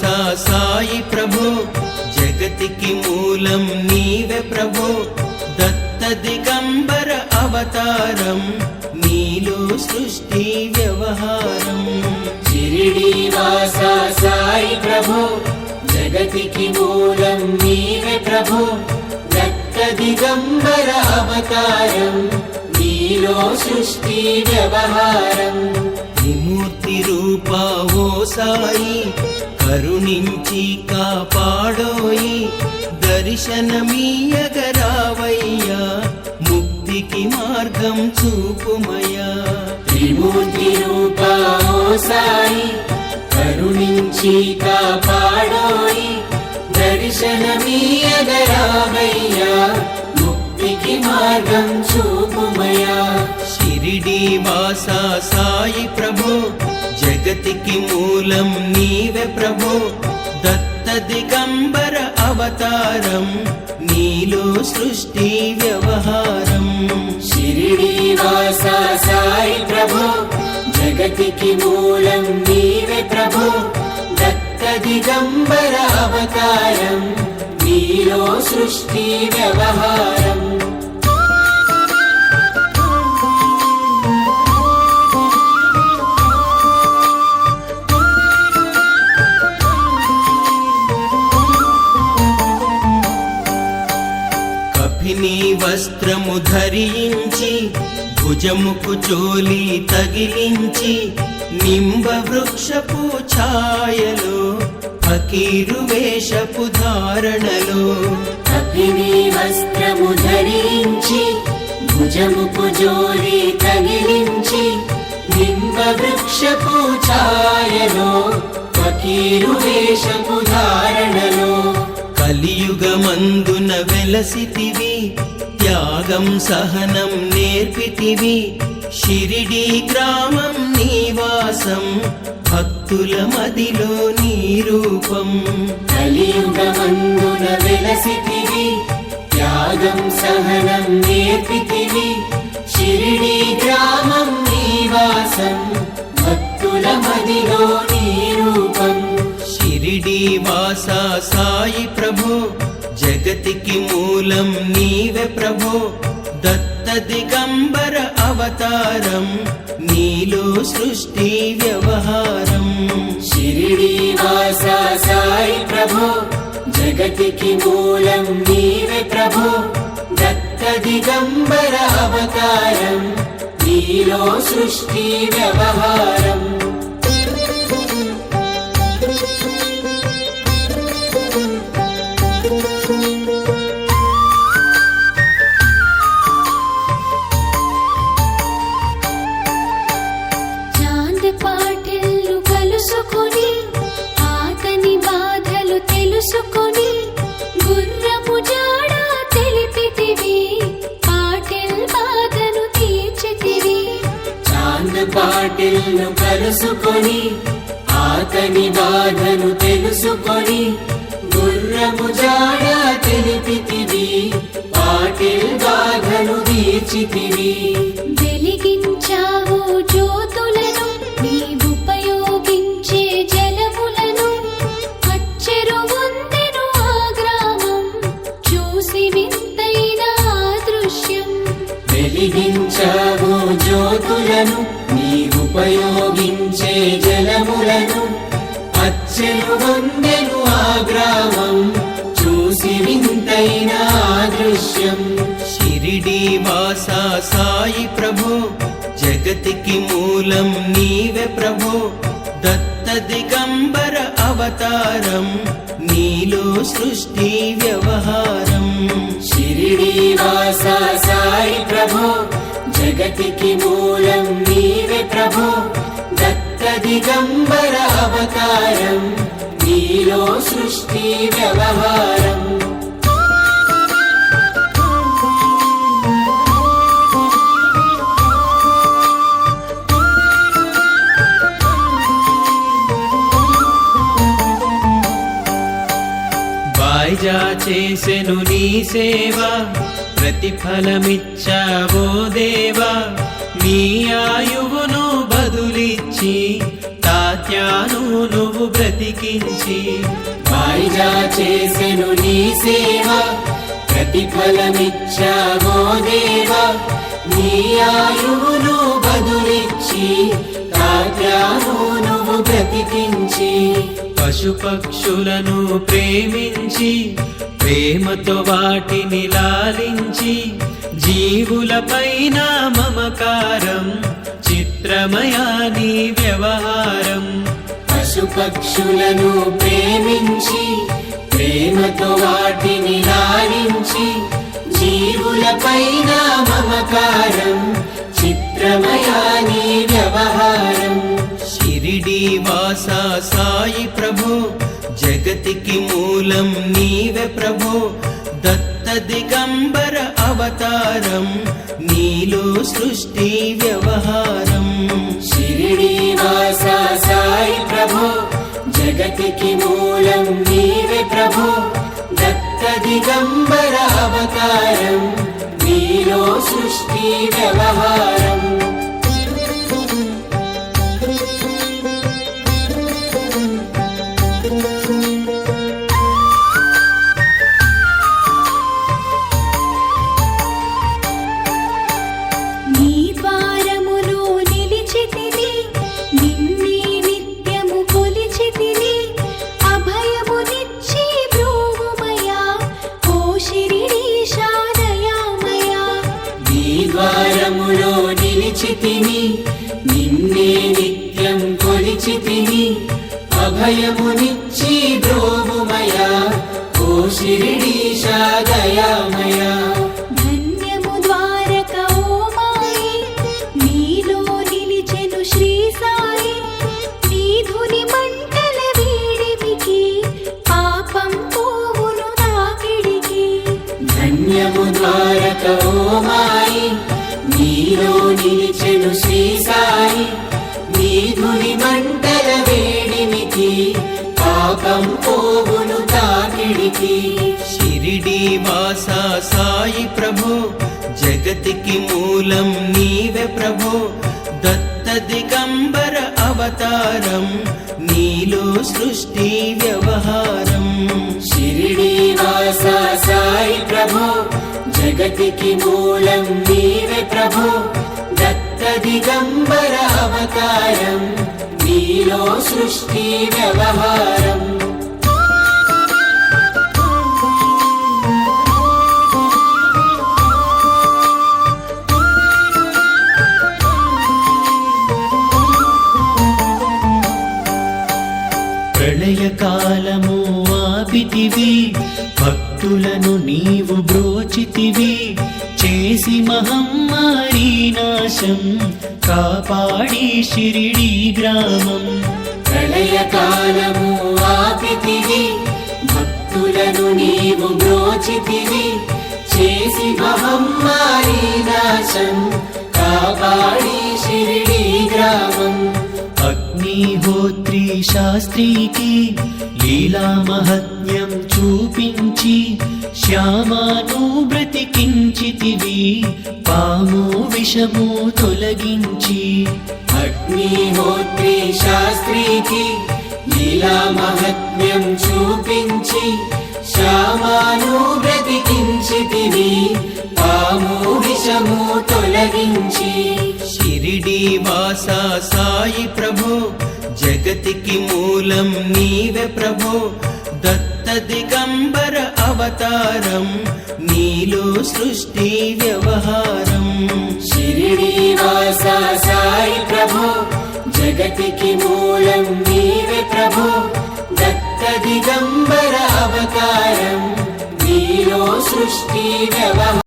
వాసా సాయి ప్రభో జగతికి మూలం నీవే ప్రభో దత్త దిగంబర అవతారం నీలో సృష్టి వ్యవహారం షిరిడి వాసా సాయి ప్రభో జగతికి మూలం నీవే ప్రభో దత్త దిగంబర అవతారం నీలో సృష్టి వ్యవహారం త్రిమూర్తి రూపా ఓ సాయి కరుణించి కాపాడోయి దర్శనమీయగరావయ్యా ముక్తికి మార్గం చూపుమయ్యా త్రిమూర్తి రూపా ఓ సాయి కరుణించి కాపాడోయి దర్శనమీయగరావయ్యా ముక్తికి మార్గం చూపుమయ్యా షిరిడి వాసా సాయి ప్రభో జగతికి మూలం నీవే ప్రభో దత్త దిగంబర అవతారం నీలో సృష్టి వ్యవహారం షిరిడి వాసా సాయి ప్రభో జగతికి మూలం నీవే ప్రభో దత్త దిగంబర అవతారం నీలో సృష్టి వ్యవహారం కఫిని వస్త్రము ధరించి భుజముకు చోలి తగిలించి నింబ వృక్షపు ఛాయలో ఫకీరు వేషపు ధారణలో కఫిని వస్త్రము ధరించి భుజముకు జోలి తగిలించి నింబ వృక్షపు ఛాయలో ఫకీరు వేషపు ధారణలో కలియుగమందున వెలసితివి త్యాగం సహనం నేర్పితివి షిరిడి గ్రామం నివాసం భక్తుల మదిలో నీ రూపం కలియుగమందున వెలసితివి త్యాగం సహనం నేర్పితివి షిరిడి గ్రామం నివాసం భక్తుల మదిలో నీ రూపం షిరిడి వాసా సాయి ప్రభో జగతికి మూలం నీవే ప్రభో దత్త దిగంబర అవతారం నీలో సృష్టి వ్యవహారం షిరిడి వాసా సాయి ప్రభో జగతికి మూలం నీవే ప్రభో దత్త దిగంబర అవతారం నీలో సృష్టి వ్యవహారం చాంద్ పాటిల్లు కలుసుకొని ఆతని బాధలు తెలుసుకొని గుర్రపు జాడ తెలిపితివి పాటిల్ బాధను తీర్చితివి చాంద్ పాటిల్ను కలుసుకొని ఆతని బాధను తెలుసుకొని గుర్రము జాడ తెలిపితివి పాటిల్ బాధను తీర్చితివి వెలిగించావు జ్యోతులను నీవుపయోగించే జలములను అచ్చెరు వందెను ఆ గ్రామం చూసి వింతైన దృశ్యం వెలిగించావు జ్యోతులను నీవుపయోగించే జలములను అచ్చెరు వందెను ఆ గ్రామం చూసి వింతైన దృశ్యం షిరిడి వాసా సాయి ప్రభో జగతికి మూలం నీవే ప్రభో దత్త దిగంబర అవతారం నీలో సృష్టి వ్యవహారం షిరిడి వాసా సాయి ప్రభో జగతికి మూలం నీవే ప్రభో దత్త దిగంబర అవతారం నీలో సృష్టి వ్యవహారం వాయిజా చేసెను నీ సేవ ప్రతిఫలమిచ్చావో దేవా నీ ఆయువును బదులిచ్చి తాత తాత్యాను నువ్వు బ్రతికించి వాయిదా చేసెను నీ సేవ ప్రతిఫలమిచ్చావో దేవా నీ ఆయువును బదులిచ్చి తాత్యాను నువ్వు బ్రతికించి పశుపక్షులను ప్రేమించి ప్రేమతో వాటిని లాలించి జీవులపైన మమకారం చిత్రమయా నీ వ్యవహారం పశుపక్షులను ప్రేమించి ప్రేమతో వాటిని లాలించి జీవులపైన మమకారం చిత్రమయా నీ వ్యవహారం షిరిడి వాసా సాయి ప్రభో జగతికి మూలం నీవే ప్రభో దత్త దిగంబర అవతారం నీలో సృష్టి వ్యవహారం షిరిడి వాసా సాయి ప్రభో జగతికి మూలం నీవే ప్రభో దత్త దిగంబర అవతారం నీలో సృష్టి వ్యవహారం నీ ద్వారములో నిలిచితిని నిన్నే నిత్యము కొలిచితిని అభయమునిచ్చి బ్రోవుమయా ఓ శిరిడీశా దయామయా నీ ద్వారములో నిలిచితిని నిన్నే నిత్యం కొలిచితిని అభయమునిచ్చి బ్రోవుమయా ఓ శిరిడీశా దయామయా ధన్యము ద్వారక ఓ మాయి నీలో నిలిచెను శ్రీ సాయి నీ ధుని మంటల వీడిమికి పాపం పోవును నాకిడికి ధన్యము ద్వారక ఓ మాయి నీలో నిలిచెను శ్రీ సాయి నీ ధుని మంటల వేడిమికి పాపం పోవును తాకిడికి షిరిడి వాసా సాయి ప్రభో జగతికి మూలం నీవే ప్రభో దత్త దిగంబర అవతారం నీలో సృష్టి వ్యవహారం షిరిడి వాసా సాయి ప్రభో జగతికి మూలం నీవే ప్రభో దత్త దిగంబర అవతారం నీలో సృష్టి వ్యవహారం ప్రళయకాలము ఆపితివి భక్తులను నీవు బ్రోచితివి చేసి మహమ్మారి నాశం కాపాడి షిరిడి గ్రామం ప్రళయకాలము ఆపితివి భక్తులను నీవు బ్రోచితివి చేసి మహమ్మారి నాశం కాపాడి షిరిడి గ్రామం అగ్నిహోత్రి శాస్త్రికి లీలా మహత్యం చూపించి శ్యామాను బ్రతికించితివి పాము విషము తొలగించి అగ్నిహోత్రి శాస్త్రికి లీలా మహత్మ్యం చూపించి శ్యామాను బ్రతికించితివి పాము విషము తొలగించి షిరిడి వాసా సాయి ప్రభో జగతికి మూలం నీవే ప్రభో దత్త దిగంబర అవతారం నీలో సృష్టి వ్యవహారం షిరిడి వాసా సాయి ప్రభో జగతికి మూలం నీవే ప్రభో దత్త దిగంబర అవతారం నీలో సృష్టి వ్యవహారం